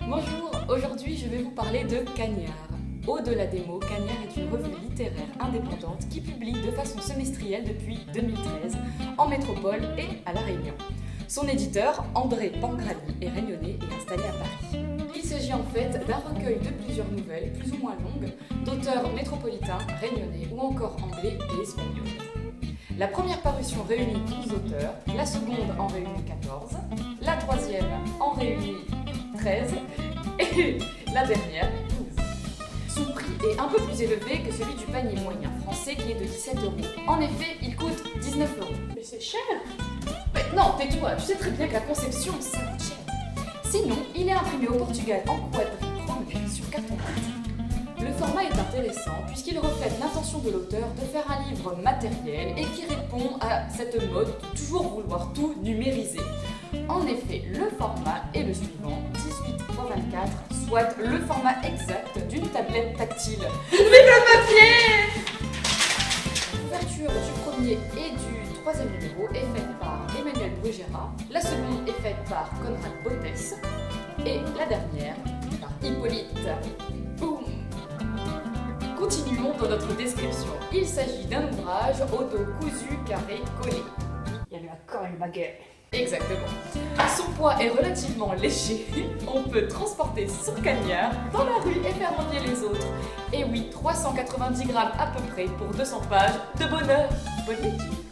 Bonjour, aujourd'hui je vais vous parler de Cagnard. Au-delà des mots, Cagnard est une revue littéraire indépendante qui publie de façon semestrielle depuis 2013 en métropole et à La Réunion. Son éditeur, André Pangrani, est réunionnais et installé à Paris. Il s'agit en fait d'un recueil de plusieurs nouvelles, plus ou moins longues, d'auteurs métropolitains, réunionnais ou encore anglais et espagnols. La première parution réunit 12 auteurs, la seconde en réunit 14, la troisième en réunit 13 et la dernière 12. Son prix est un peu plus élevé que celui du panier moyen français qui est de 17 €. En effet, il coûte 19 €. Mais c'est cher! Mais non, tais-toi, tu sais très bien que la conception, ça coûte cher. Sinon, il est imprimé au Portugal en quadriprome sur carton pâte. Le format est intéressant puisqu'il reflète l'intention de l'auteur de faire un livre matériel et qui répond à cette mode de toujours vouloir tout numériser. En effet, le format est le suivant, 18 x 24, soit le format exact d'une tablette tactile. Mais le papier! L'ouverture du premier et du troisième numéro est faite par Emmanuel Brugera, la seconde est faite par Conrad Bottes et la dernière par Hippolyte. Boum! Continuons dans notre description. Il s'agit d'un ouvrage au dos cousu, carré, collé. Il y a lui encore une baguette. Exactement. Son poids est relativement léger. On peut transporter son cagnard dans la rue et faire envier les autres. Et oui, 390 grammes à peu près pour 200 pages de bonheur. Bonne lecture.